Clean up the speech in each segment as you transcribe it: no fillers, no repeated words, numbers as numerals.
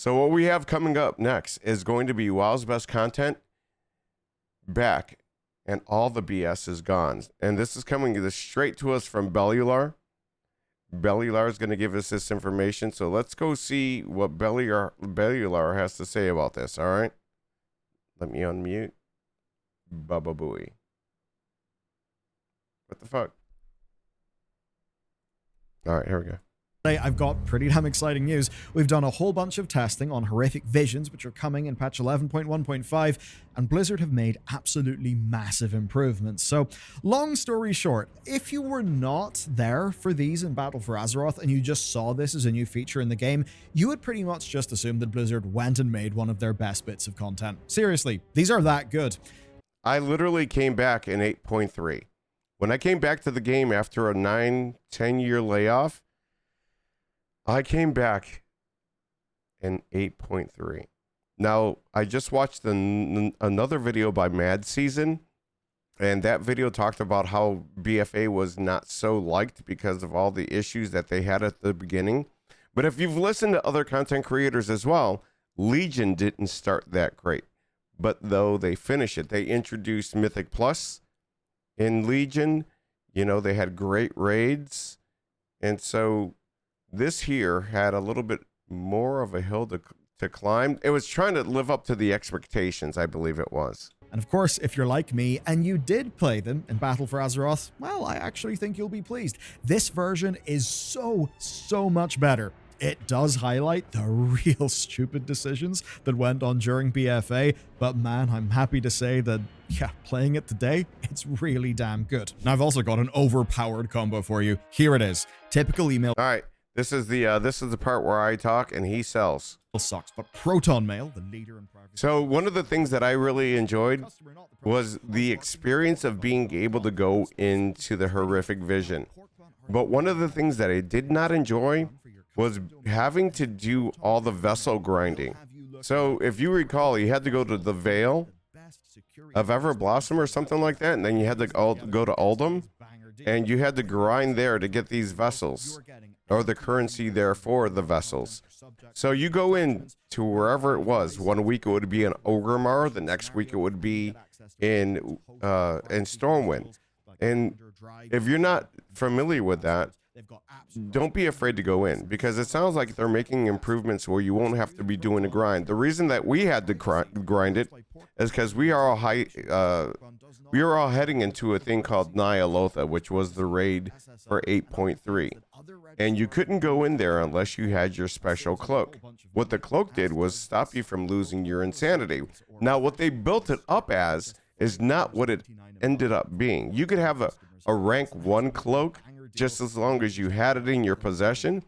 So what we have coming up next is going to be WoW's best content back, and all the BS is gone. And this is coming straight to us from Bellular. Bellular is going to give us this information. So let's go see what Bellular has to say about this. All right. Let me unmute. Bubba Booey. What the fuck? All right, here we go. Today, I've got pretty damn exciting news. We've done a whole bunch of testing on horrific visions, which are coming in patch 11.1.5, and Blizzard have made absolutely massive improvements. So, long story short, if you were not there for these in Battle for Azeroth and you just saw this as a new feature in the game, you would pretty much just assume that Blizzard went and made one of their best bits of content. Seriously, these are that good. I literally came back in 8.3. When I came back to the game after a 9-10 year layoff, I came back in 8.3. Now, I just watched another video by Mad Season, and that video talked about how BFA was not so liked because of all the issues that they had at the beginning. But if you've listened to other content creators as well, Legion didn't start that great. But though they finished it, they introduced Mythic Plus in Legion. You know, they had great raids. And so this here had a little bit more of a hill to climb. It was trying to live up to the expectations, I believe it was. And of course, if you're like me and you did play them in Battle for Azeroth, well, I actually think you'll be pleased. This version is so much better. It does highlight the real stupid decisions that went on during BFA, but man, I'm happy to say that, yeah, playing it today, it's really damn good. Now, I've also got an overpowered combo for you. Here it is. Typical email. All right. This is the part where I talk and he sells. Sucks, but Proton Mail, the leader in privacy. So one of the things that I really enjoyed was the experience of being able to go into the horrific vision. But one of the things that I did not enjoy was having to do all the vessel grinding. So if you recall, you had to go to the Vale of Everblossom or something like that, and then you had to go to Uldum, and you had to grind there to get these vessels, or the currency there for the vessels. So you go in to wherever it was. 1 week it would be in Orgrimmar, the next week it would be in Stormwind. And if you're not familiar with that, don't be afraid to go in, because it sounds like they're making improvements where you won't have to be doing a grind. The reason that we had to grind it is because we are all heading into a thing called Nyalotha, which was the raid for 8.3. And you couldn't go in there unless you had your special cloak. What the cloak did was stop you from losing your insanity. Now, what they built it up as is not what it ended up being. You could have a rank 1 cloak just as long as you had it in your possession,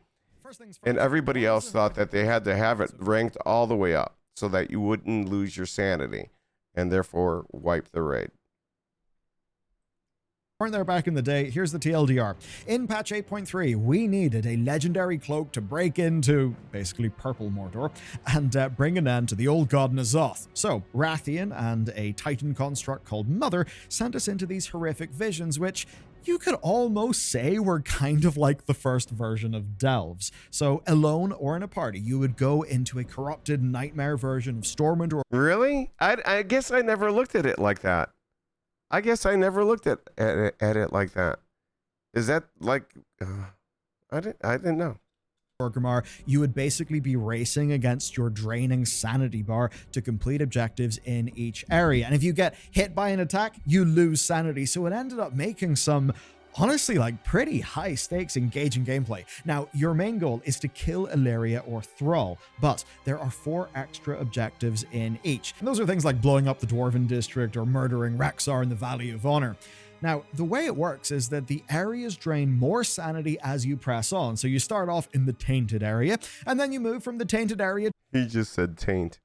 and everybody else thought that they had to have it ranked all the way up so that you wouldn't lose your sanity and therefore wipe the raid. Weren't there back in the day. Here's the TLDR. In patch 8.3, we needed a legendary cloak to break into, basically, purple Mordor, and bring an end to the old god N'Zoth. So, Rathian and a Titan construct called Mother sent us into these horrific visions, which you could almost say were kind of like the first version of Delves. So, alone or in a party, you would go into a corrupted nightmare version of Stormwind or... Really? I guess I never looked at it like that. I guess I never looked at it like that. Is that like... I didn't know. Orgrimmar, you would basically be racing against your draining sanity bar to complete objectives in each area. And if you get hit by an attack, you lose sanity. So it ended up making some, honestly, like pretty high stakes engaging gameplay. Now, your main goal is to kill Illyria or Thrall, but there are 4 extra objectives in each. And those are things like blowing up the Dwarven District or murdering Rexxar in the Valley of Honor. Now, the way it works is that the areas drain more sanity as you press on. So you start off in the tainted area, and then you move from the tainted area... He just said taint.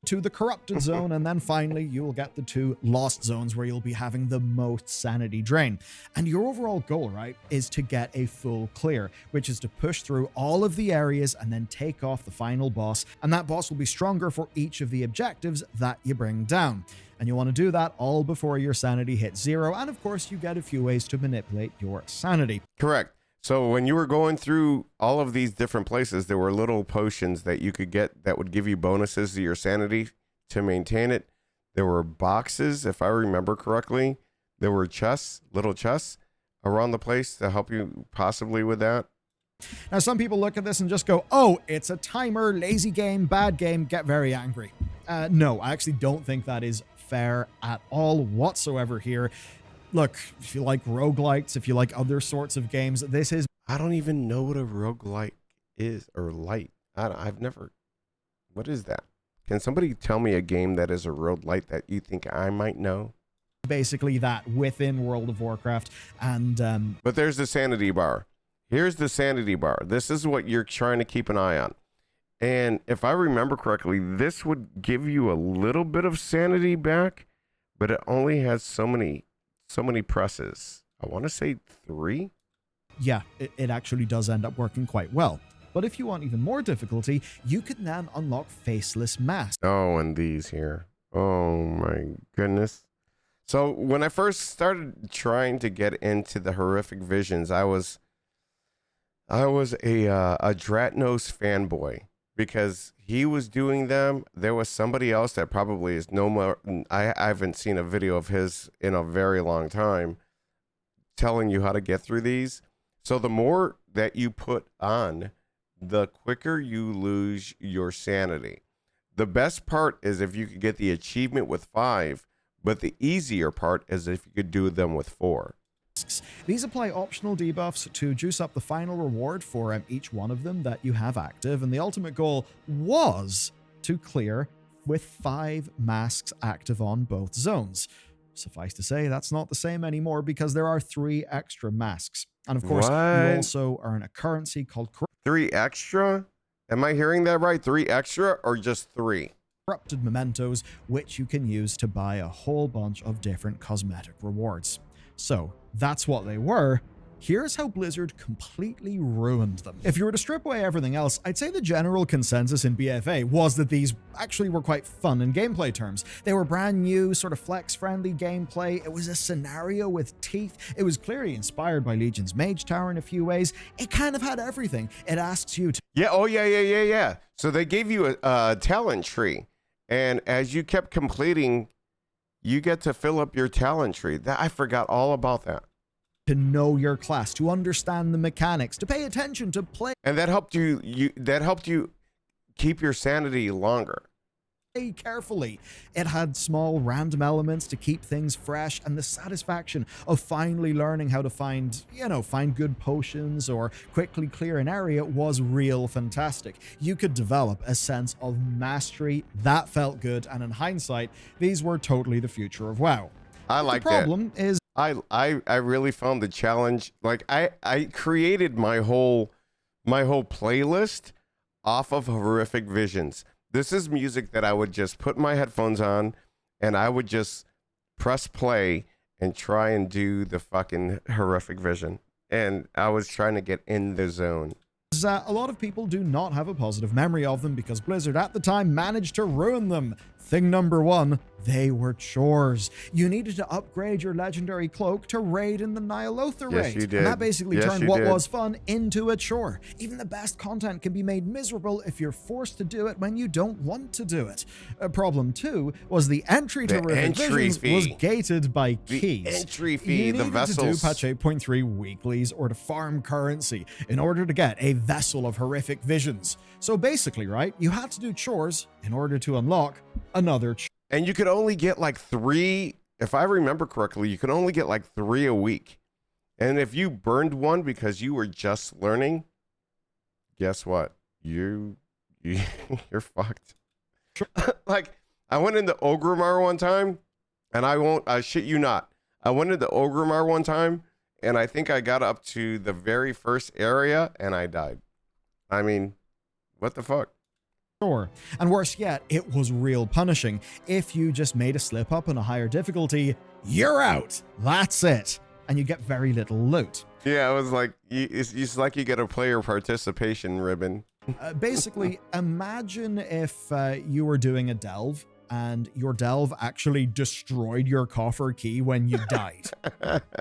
...to the corrupted zone, and then finally you will get the 2 lost zones where you'll be having the most sanity drain. And your overall goal, right, is to get a full clear, which is to push through all of the areas and then take off the final boss, and that boss will be stronger for each of the objectives that you bring down. And you want to do that all before your sanity hits 0, and of course you get a few ways to manipulate your sanity. Correct. So when you were going through all of these different places, there were little potions that you could get that would give you bonuses to your sanity to maintain it. There were boxes, if I remember correctly. There were chests, little chests around the place to help you possibly with that. Now, some people look at this and just go, oh, it's a timer, lazy game, bad game, get very angry. No, I actually don't think that is fair at all whatsoever here. Look, if you like roguelites, if you like other sorts of games, this is... I don't even know what a roguelite is, or light. I've never... What is that? Can somebody tell me a game that is a roguelite that you think I might know? Basically that within World of Warcraft. And but there's the sanity bar. Here's the sanity bar. This is what you're trying to keep an eye on. And if I remember correctly, this would give you a little bit of sanity back, but it only has so many presses. I want to say 3. Yeah, it actually does end up working quite well. But if you want even more difficulty, you can then unlock faceless masks. Oh, and these here. Oh my goodness. So when I first started trying to get into the horrific visions, I was a Dratnos fanboy because he was doing them. There was somebody else that probably is no more. I haven't seen a video of his in a very long time telling you how to get through these. So the more that you put on, the quicker you lose your sanity. The best part is if you could get the achievement with 5, but the easier part is if you could do them with 4. These apply optional debuffs to juice up the final reward for each one of them that you have active, and the ultimate goal was to clear with 5 masks active on both zones. Suffice to say, that's not the same anymore because there are 3 extra masks. And of course, you also earn a currency called 3 extra? Am I hearing that right? 3 extra or just 3? Corrupted mementos, which you can use to buy a whole bunch of different cosmetic rewards. So that's what they were. Here's how Blizzard completely ruined them. If you were to strip away everything else, I'd say the general consensus in BFA was that these actually were quite fun in gameplay terms. They were brand new, sort of flex-friendly gameplay. It was a scenario with teeth. It was clearly inspired by Legion's Mage Tower in a few ways. It kind of had everything. It asks you to... Yeah, oh yeah. So they gave you a talent tree. And as you kept completing, you get to fill up your talent tree. I forgot all about that. To know your class, to understand the mechanics, to pay attention, to play. And that helped you keep your sanity longer. Carefully. It had small random elements to keep things fresh, and the satisfaction of finally learning how to find good potions or quickly clear an area was real fantastic. You could develop a sense of mastery that felt good, and in hindsight, these were totally the future of WoW. I like that. The problem is I really found the challenge. Like I created my whole playlist off of horrific visions. This is music that I would just put my headphones on and I would just press play and try and do the fucking horrific vision. And I was trying to get in the zone. A lot of people do not have a positive memory of them because Blizzard at the time managed to ruin them. Thing number 1, they were chores. You needed to upgrade your legendary cloak to raid in the Nyalotha raid. Yes, you did. And that basically turned what was fun into a chore. Even the best content can be made miserable if you're forced to do it when you don't want to do it. Problem 2 was the entry to Horrific Visions was gated by keys. The entry fee, the vessels. You needed to do patch 8.3 weeklies or to farm currency in order to get a vessel of Horrific Visions. So basically, right, you had to do chores in order to unlock another chore. And you could only get like 3, if I remember correctly, you could only get like 3 a week. And if you burned one because you were just learning, guess what? You're fucked. Like, I went into Ogrimmar one time, and I shit you not. I went into Ogrimmar one time, and I think I got up to the very first area, and I died. I mean, what the fuck? Sure. And worse yet, it was real punishing. If you just made a slip up on a higher difficulty, you're out. That's it. And you get very little loot. Yeah, it was like, it's like you get a player participation ribbon. Basically, imagine if you were doing a delve and your delve actually destroyed your coffer key when you died.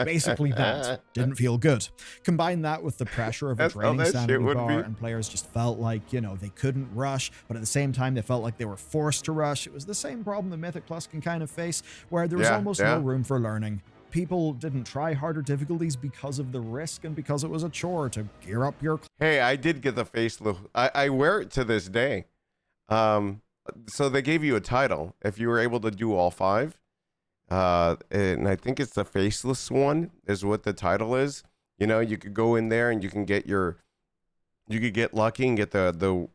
Basically that. Didn't feel good. Combine that with the pressure of a draining sanity bar, and players just felt like, you know, they couldn't rush, but at the same time they felt like they were forced to rush. It was the same problem that Mythic Plus can kind of face, where there was almost no room for learning. People didn't try harder difficulties because of the risk and because it was a chore to gear up your... Hey, I did get the facelift. I wear it to this day. So they gave you a title if you were able to do all 5. And I think it's the faceless one is what the title is. You know, you could go in there and you can get you could get lucky and get the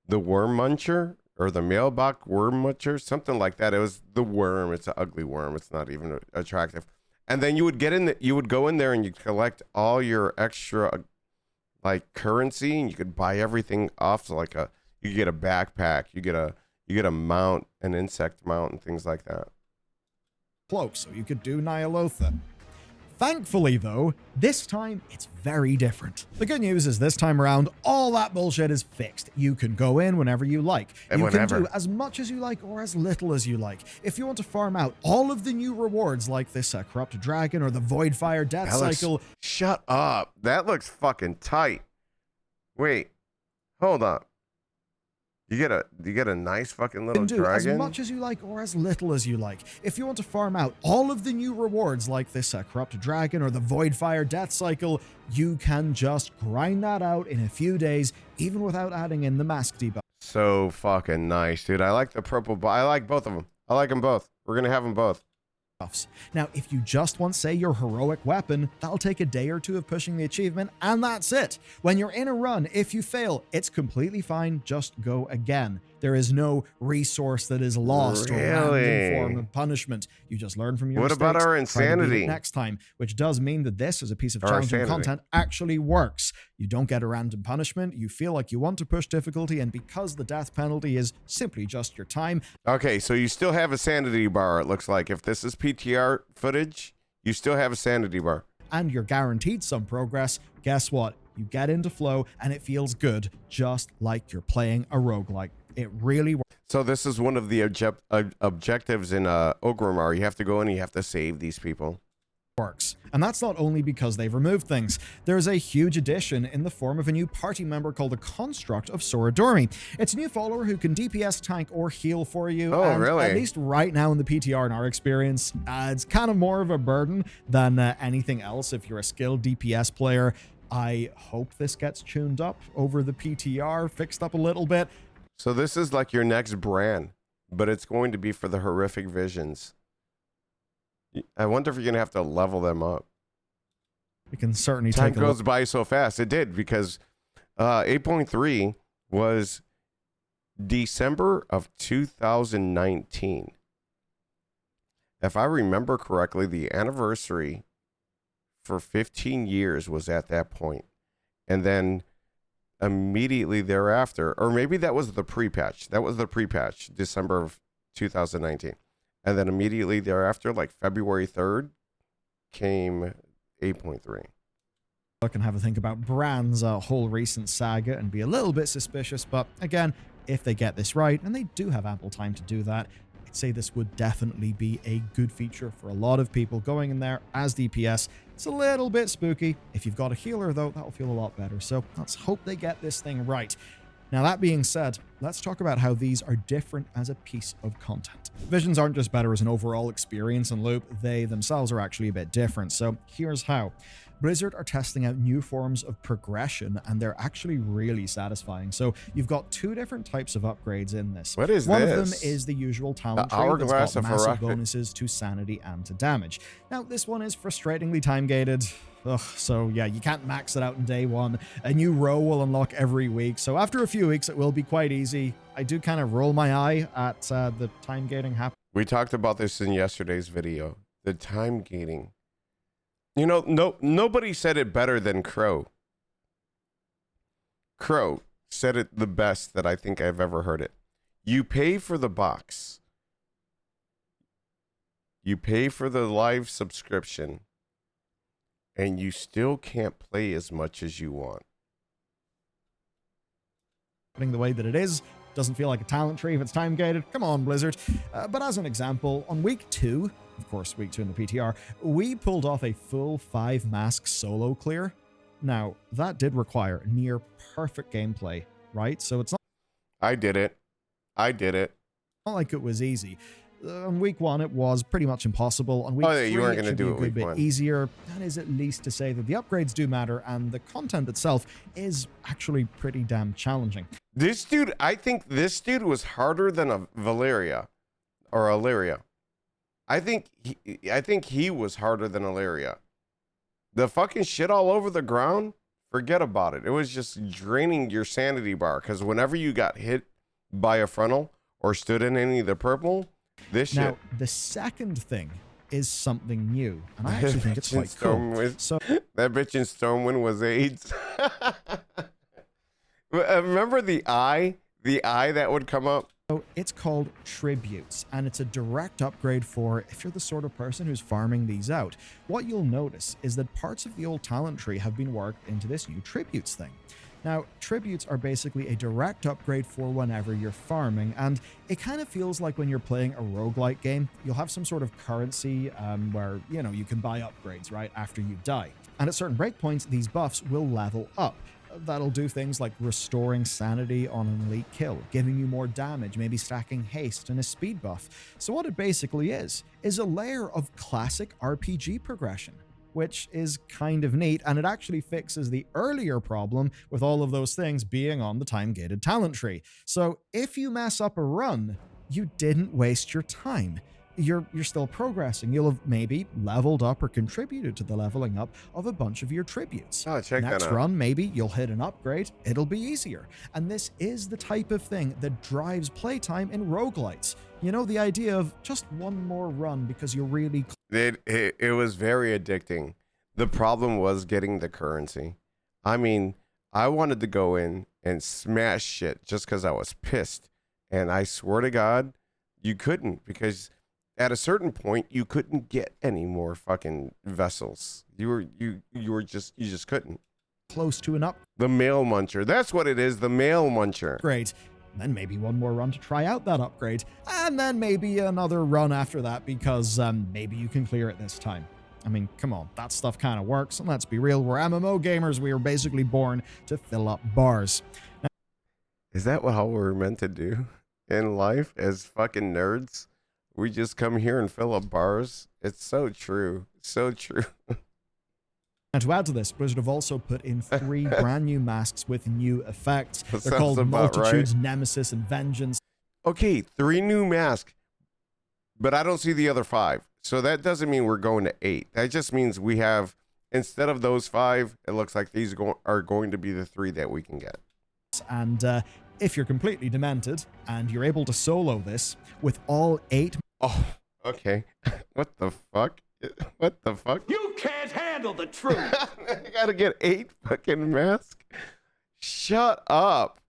worm muncher, or the mailbox worm muncher, something like that. It was the worm. It's an ugly worm. It's not even attractive. And then you would you would go in there and you collect all your extra like currency, and you could buy everything off. So like you get a backpack, you get a mount, an insect mount, and things like that. Cloak, so you could do Nyalotha. Thankfully, though, this time it's very different. The good news is this time around, all that bullshit is fixed. You can go in whenever you like. You can do as much as you like or as little as you like. If you want to farm out all of the new rewards like this Corrupted Dragon or the Voidfire Death Cycle... Shut up. That looks fucking tight. Wait. Hold up. You get a nice fucking little dragon. As much as you like or as little as you like. If you want to farm out all of the new rewards like this Corrupted Dragon or the Voidfire Death Cycle, you can just grind that out in a few days, even without adding in the mask debuff. So fucking nice, dude. I like the purple, I like both of them. I like them both. We're gonna have them both. Now, if you just want, say, your heroic weapon, that'll take a day or 2 of pushing the achievement, and that's it. When you're in a run, if you fail, it's completely fine. Just go again. There is no resource that is lost or random form of punishment. You just learn from your mistakes. What about our insanity? Next time, which does mean that this, as a piece of challenging content, actually works. You don't get a random punishment. You feel like you want to push difficulty, and because the death penalty is simply just your time. Okay, so you still have a sanity bar, it looks like. If this is PTR footage, you still have a sanity bar. And you're guaranteed some progress. Guess what? You get into flow, and it feels good, just like you're playing a roguelike. It really works. So this is one of the objectives in Ogrimmar. You have to go in and you have to save these people. And that's not only because they've removed things. There's a huge addition in the form of a new party member called the Construct of Soradormi. It's a new follower who can DPS, tank, or heal for you. Oh, and really? At least right now in the PTR, in our experience, it's kind of more of a burden than anything else if you're a skilled DPS player. I hope this gets tuned up over the PTR, fixed up a little bit. So this is like your next brand, but it's going to be for the horrific visions. I wonder if you're going to have to level them up. We can certainly take a look. Time goes by so fast. It did, because 8.3 was December of 2019. If I remember correctly, the anniversary for 15 years was at that point. And then immediately thereafter, or maybe that was the pre-patch. That was the pre-patch, December of 2019. And then immediately thereafter, like February 3rd, came 8.3. Look and have a think about Brand's whole recent saga and be a little bit suspicious. But again, if they get this right, and they do have ample time to do that, I'd say this would definitely be a good feature for a lot of people going in there as DPS. It's a little bit spooky. If you've got a healer, though, that'll feel a lot better. So let's hope they get this thing right. Now, that being said, let's talk about how these are different as a piece of content. Visions aren't just better as an overall experience and loop, they themselves are actually a bit different. So here's how. Blizzard are testing out new forms of progression, and they're actually really satisfying. So you've got 2 different types of upgrades in this. What is One this? of them is the usual talent tree that's got massive bonuses to sanity and to damage. Now, this one is frustratingly time-gated. Ugh, so yeah, you can't max it out in day 1. A new row will unlock every week, so after a few weeks it will be quite easy. I do kind of roll my eye at the time gating happening. We talked about this in yesterday's video, the time gating. You know, nobody said it better than Crow. Crow said it the best that I think I've ever heard it. You pay for the box. You pay for the live subscription, and you still can't play as much as you want. The way that it is Doesn't feel like a talent tree if it's time gated. Come on, Blizzard. But as an example, on week 2, of course, week 2 in the PTR, we pulled off a full 5-mask solo clear. Now, that did require near perfect gameplay, right? So it's not I did it. not like it was easy. On week 1, it was pretty much impossible. On week 3, you weren't it going to should do be a it good week bit 1. easier. That is at least to say that the upgrades do matter, and the content itself is actually pretty damn challenging. This dude, I think this dude was harder than a Valeria or Illyria. I think he was harder than Illyria. The fucking shit all over the ground, forget about it. It was just draining your sanity bar, because whenever you got hit by a frontal or stood in any of the purple, this shit. Now, the second thing is something new, and I actually think it's quite cool. So that bitch in Stormwind was AIDS. Remember the eye that would come up? So it's called Tributes, and it's a direct upgrade for if you're the sort of person who's farming these out. What you'll notice is that parts of the old talent tree have been worked into this new Tributes thing. Now, Tributes are basically a direct upgrade for whenever you're farming, and it kind of feels like when you're playing a roguelike game, you'll have some sort of currency where, you know, you can buy upgrades, right, after you die. And at certain breakpoints, these buffs will level up. That'll do things like restoring sanity on an elite kill, giving you more damage, maybe stacking haste and a speed buff. So what it basically is a layer of classic RPG progression, which is kind of neat, and it actually fixes the earlier problem with all of those things being on the time-gated talent tree. So if you mess up a run, you didn't waste your time. You're still progressing. You'll have maybe leveled up or contributed to the leveling up of a bunch of your tributes. Oh, check that out. Next run, maybe you'll hit an upgrade. It'll be easier. And this is the type of thing that drives playtime in roguelites. You know, the idea of just one more run because you're really... It was very addicting. The problem was getting the currency. I mean, I wanted to go in and smash shit just because I was pissed. And I swear to God, you couldn't, because at a certain point you couldn't get any more fucking vessels. You just couldn't. Close to an up. The mail muncher. That's what it is. The mail muncher. Great. Then maybe one more run to try out that upgrade, and then maybe another run after that because maybe you can clear it this time. I mean, come on, that stuff kind of works, and let's be real, we're MMO gamers. We were basically born to fill up bars. Now, is that how we're meant to do in life as fucking nerds? We just come here and fill up bars. It's so true. So true. And to add to this, Blizzard have also put in 3 brand new masks with new effects. That They're called about Multitudes, right. Nemesis, and Vengeance. Okay, 3 new masks, but I don't see the other 5. So that doesn't mean we're going to 8. That just means we have, instead of those 5, it looks like these are going to be the 3 that we can get. And if you're completely demented and you're able to solo this with all 8... Oh, okay. What the fuck? What the fuck? You can't handle the truth. I gotta get 8 fucking masks. Shut up.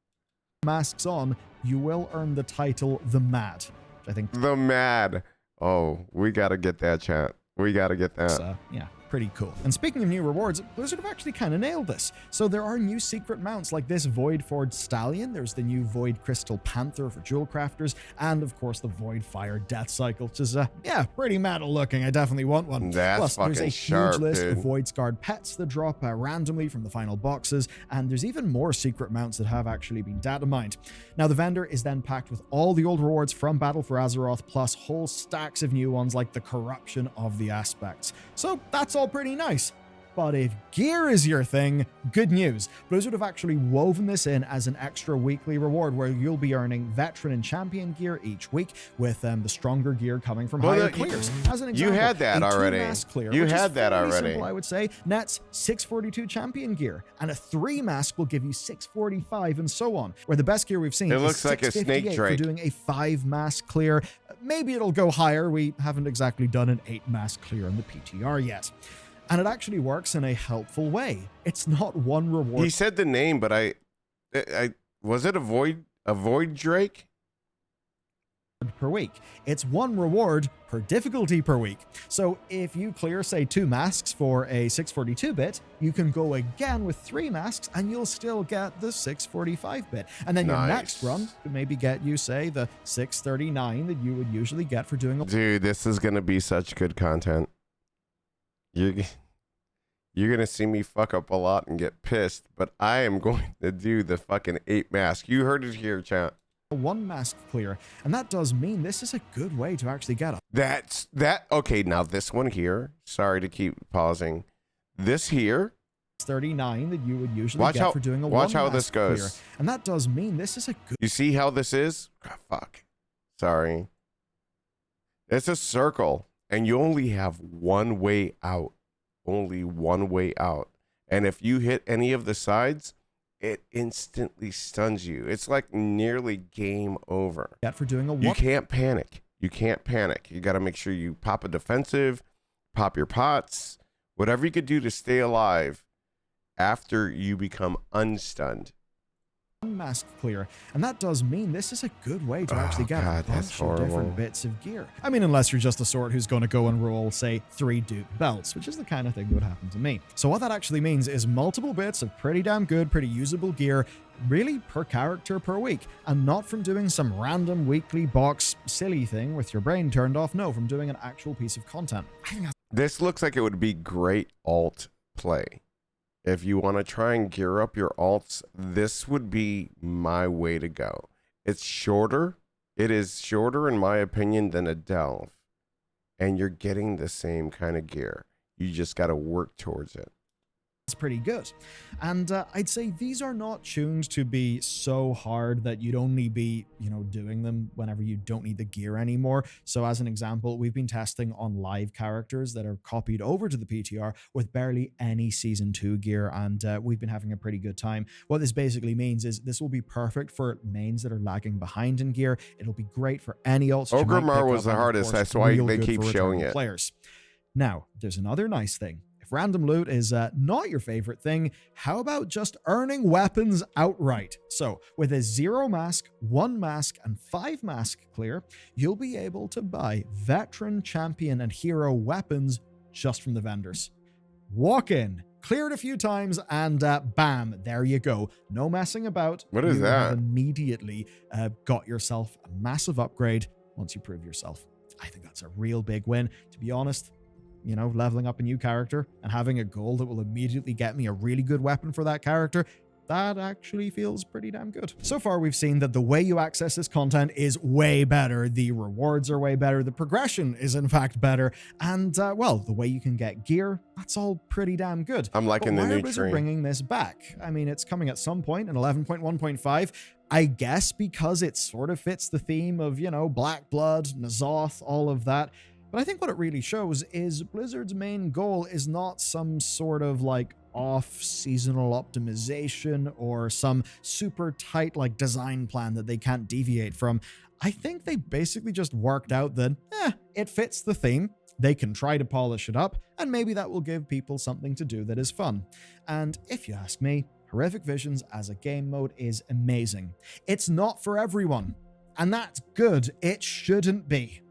masks on, you will earn the title The Mad, which I think... The Mad. Oh, we gotta get that, chat. We gotta get that. Yeah, pretty cool. And speaking of new rewards, Blizzard have actually kind of nailed this. So there are new secret mounts like this Void Forged Stallion, there's the new Void Crystal Panther for jewel crafters, and of course the Void Fire Death Cycle, which is, yeah, pretty metal looking. I definitely want one. That's Plus, fucking there's a sharp, huge list dude. of Void Scarred pets that drop randomly from the final boxes, and there's even more secret mounts that have actually been data mined. Now, the vendor is then packed with all the old rewards from Battle for Azeroth, plus whole stacks of new ones like the Corruption of the Aspects. So that's all pretty nice. But if gear is your thing, good news. Blizzard have actually woven this in as an extra weekly reward where you'll be earning veteran and champion gear each week, with the stronger gear coming from higher clears. As an example, you had that a already. 2-mask clear, You which had is that fairly already. Simple, I would say, nets 642 champion gear, and a 3-mask will give you 645, and so on. Where the best gear we've seen It is looks like a snake 658 drake. for doing a 5-mask clear. Maybe it'll go higher. We haven't exactly done an 8-mask clear in the PTR yet. And it actually works in a helpful way. It's not one reward. He said the name, but I was it a void Drake? per week. It's 1 reward per difficulty per week. So if you clear, say, 2 masks for a 642-bit, you can go again with 3 masks and you'll still get the 645-bit. And then your next run could maybe get you, say, the 639 that you would usually get for doing a... Dude, this is going to be such good content. You're going to see me fuck up a lot and get pissed, but I am going to do the fucking 8 mask. You heard it here, chat. 1 mask clear, and that does mean this is a good way to actually get a... Okay, now this one here, sorry to keep pausing. This here, 39 that you would usually get for doing a watch 1 how mask this goes. clear. And that does mean this is a good... You see how this is? Oh, fuck. Sorry. It's a circle, and you only have one way out. Only one way out. And if you hit any of the sides, it instantly stuns you. It's like nearly game over. For doing a... You can't panic. You can't panic. You got to make sure you pop a defensive, pop your pots, whatever you could do to stay alive after you become unstunned. 1 mask clear, and that does mean this is a good way to actually get a bunch of different bits of gear. I mean, unless you're just the sort who's going to go and roll, say, 3 dupe belts, which is the kind of thing that would happen to me. So what that actually means is multiple bits of pretty damn good, pretty usable gear, really per character per week, and not from doing some random weekly box silly thing with your brain turned off. No, from doing an actual piece of content. I think this looks like it would be great alt play. If you want to try and gear up your alts, this would be my way to go. It's shorter. It is shorter, in my opinion, than a delve. And you're getting the same kind of gear. You just got to work towards it. It's pretty good. And I'd say these are not tuned to be so hard that you'd only be, doing them whenever you don't need the gear anymore. So as an example, we've been testing on live characters that are copied over to the PTR with barely any Season 2 gear, and we've been having a pretty good time. What this basically means is this will be perfect for mains that are lagging behind in gear. It'll be great for any ults. Ogrimmar was the hardest. That's why they keep showing it. Players. Now, there's another nice thing. If random loot is not your favorite thing, how about just earning weapons outright? So with a 0 mask, 1 mask, and 5 mask clear, you'll be able to buy veteran, champion, and hero weapons just from the vendors. Walk in, clear it a few times, and bam, there you go. No messing about. What is that? You have immediately got yourself a massive upgrade once you prove yourself. I think that's a real big win. To be honest, leveling up a new character and having a goal that will immediately get me a really good weapon for that character, that actually feels pretty damn good. So far, we've seen that the way you access this content is way better. The rewards are way better. The progression is, in fact, better. And, well, the way you can get gear, that's all pretty damn good. I'm liking the new tree. Why are Blizzard bringing this back? I mean, it's coming at some point in 11.1.5. I guess because it sort of fits the theme of, Black Blood, N'Zoth, all of that. But I think what it really shows is Blizzard's main goal is not some sort of off-seasonal optimization or some super tight design plan that they can't deviate from. I think they basically just worked out that, it fits the theme. They can try to polish it up, and maybe that will give people something to do that is fun. And if you ask me, Horrific Visions as a game mode is amazing. It's not for everyone, and that's good. It shouldn't be.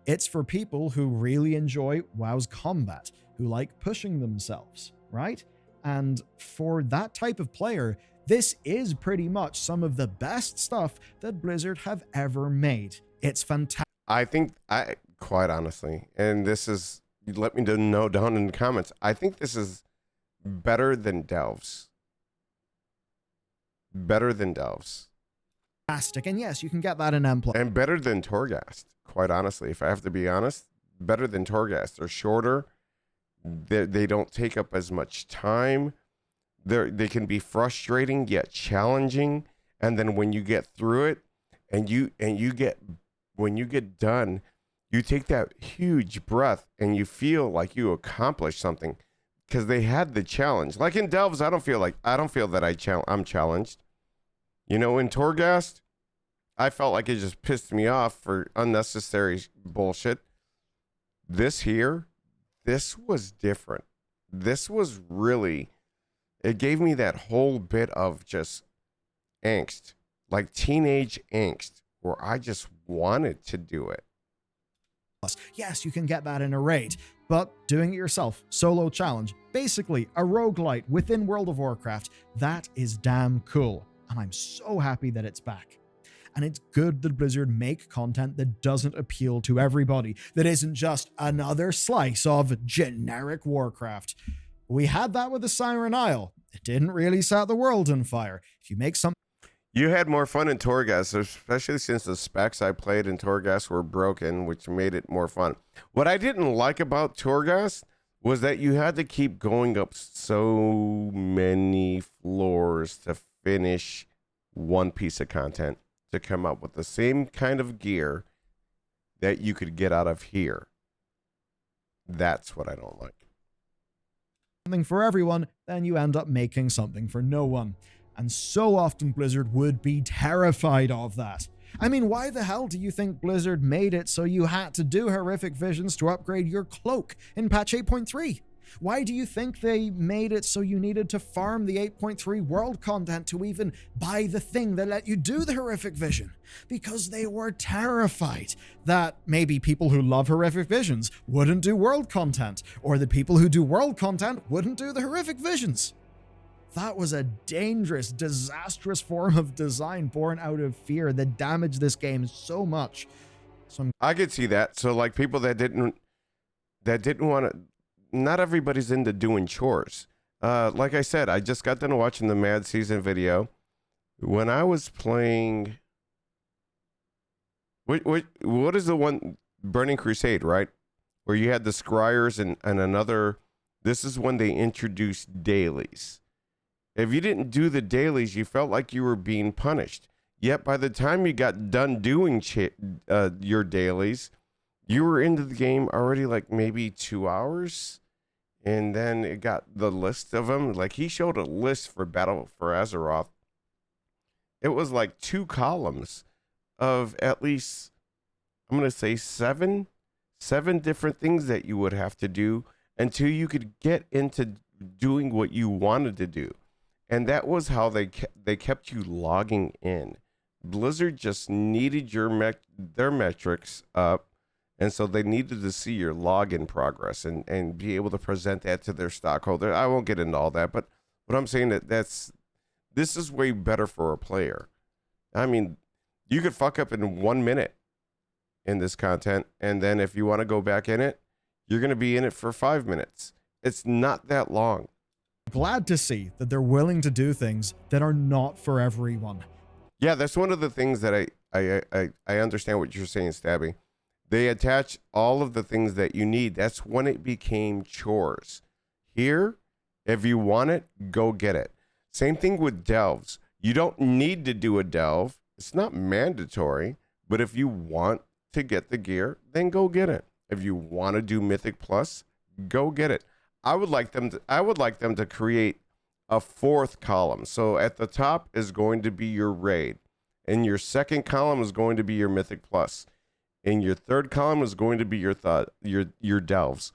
It's for people who really enjoy WoW's combat, who like pushing themselves, right? And for that type of player, this is pretty much some of the best stuff that Blizzard have ever made. It's fantastic. I think, quite honestly, and this is, let me know down in the comments, I think this is better than Delves. Better than Delves. And yes, you can get that in M+. And better than Torghast. Quite honestly, if I have to be honest, better than Torghast. They're shorter. They don't take up as much time. They can be frustrating yet challenging. And then when you get through it, when you get done, you take that huge breath and you feel like you accomplished something because they had the challenge. Like in Delves, I don't feel that I'm challenged. In Torghast, I felt like it just pissed me off for unnecessary bullshit. This was different. This was really, it gave me that whole bit of just angst, like teenage angst. where I just wanted to do it. Yes, you can get that in a raid, but doing it yourself, solo challenge, basically a roguelite within World of Warcraft, that is damn cool. And I'm so happy that it's back. And it's good that Blizzard make content that doesn't appeal to everybody, that isn't just another slice of generic Warcraft. We had that with the Siren Isle. It didn't really set the world on fire. If you make something... You had more fun in Torghast, especially since the specs I played in Torghast were broken, which made it more fun. What I didn't like about Torghast was that you had to keep going up so many floors to finish one piece of content to come up with the same kind of gear that you could get out of here. That's what I don't like. Something for everyone, then you end up making something for no one. And so often Blizzard would be terrified of that. I mean, why the hell do you think Blizzard made it so you had to do horrific visions to upgrade your cloak in patch 8.3? Why do you think they made it so you needed to farm the 8.3 world content to even buy the thing that let you do the horrific vision? Because they were terrified that maybe people who love horrific visions wouldn't do world content, or that people who do world content wouldn't do the horrific visions. That was a dangerous, disastrous form of design born out of fear that damaged this game so much. So I could see that. So like people that didn't want to, not everybody's into doing chores. Like I said, I just got done watching the Mad Season video. When I was playing, what is the one, Burning Crusade, right? Where you had the scryers and another, this is when they introduced dailies. If you didn't do the dailies, you felt like you were being punished. Yet by the time you got done doing your dailies, you were into the game already like maybe 2 hours. And then it got the list of them. Like he showed a list for Battle for Azeroth. It was like 2 columns of at least, I'm going to say seven different things that you would have to do until you could get into doing what you wanted to do. And that was how they kept you logging in. Blizzard just needed their metrics up, and so they needed to see your login progress and be able to present that to their stockholder. I won't get into all that, but what I'm saying this is way better for a player. I mean, you could fuck up in 1 minute in this content, and then if you want to go back in it, you're going to be in it for 5 minutes. It's not that long. glad to see that they're willing to do things that are not for everyone. Yeah, that's one of the things that I understand what you're saying, Stabby. They attach all of the things that you need. That's when it became chores. Here, if you want it, go get it. Same thing with delves. You don't need to do a delve. It's not mandatory, but if you want to get the gear, then go get it. If you want to do Mythic Plus, go get it. I would like them to create a fourth column. So at the top is going to be your raid, and your second column is going to be your Mythic Plus, and your third column is going to be your delves.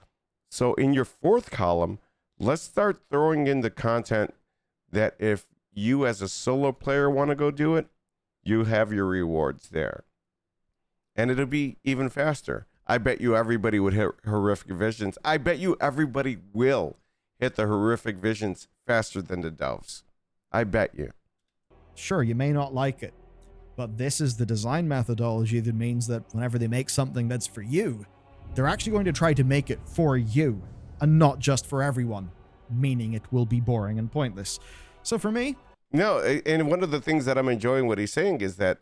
So in your fourth column, let's start throwing in the content that if you as a solo player want to go do it, you have your rewards there, and it'll be even faster. I bet you everybody would hit horrific visions. I bet you everybody will hit the horrific visions faster than the delves. I bet you. Sure, you may not like it, but this is the design methodology that means that whenever they make something that's for you, they're actually going to try to make it for you and not just for everyone, meaning it will be boring and pointless. So for me... No, and one of the things that I'm enjoying what he's saying is that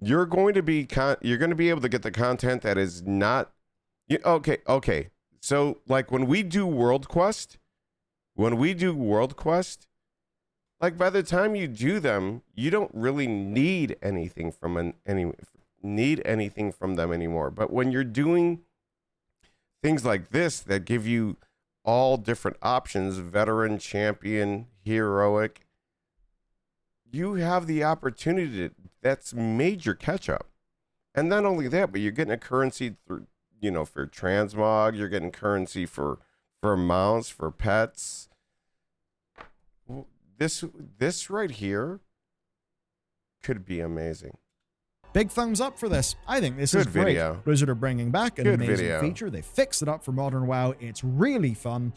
you're going to be able to get the content that is not... Okay. So like when we do World Quest, like by the time you do them, you don't really need anything from them anymore. But when you're doing things like this that give you all different options, veteran, champion, heroic, you have the opportunity that's major catch up. And not only that, but you're getting a currency through, for transmog, you're getting currency for mounts, for pets. This right here could be amazing. Big thumbs up for this. I think this is Good great. video. Blizzard are bringing back an Good amazing video. feature. They fixed it up for modern WoW. It's really fun.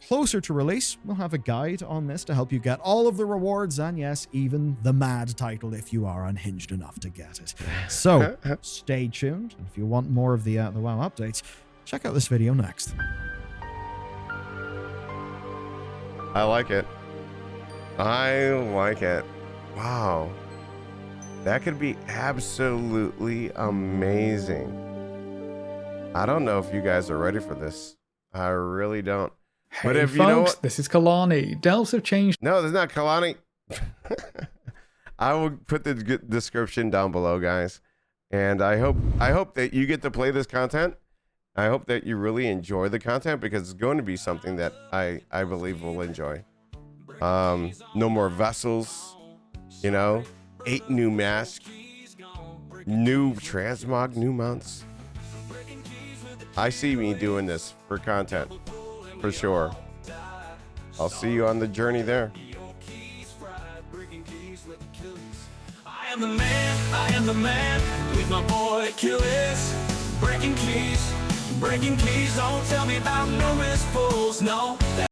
Closer to release, we'll have a guide on this to help you get all of the rewards and, yes, even the mad title if you are unhinged enough to get it. So stay tuned. And if you want more of the WoW updates, check out this video next. I like it. I like it. Wow. That could be absolutely amazing. I don't know if you guys are ready for this. I really don't. Hey, But if folks, you know what? this is Kalani. Delves have changed. No, there's not Kalani. I will put the description down below, guys. And I hope that you get to play this content. I hope that you really enjoy the content because it's going to be something that I believe will enjoy. No more vessels, you know, 8 new masks, new transmog, new mounts. I see me doing this for content, for sure. I'll see you on the journey there. I am the man with my boy Achilles. Breaking keys, don't tell me about no risk fools, no.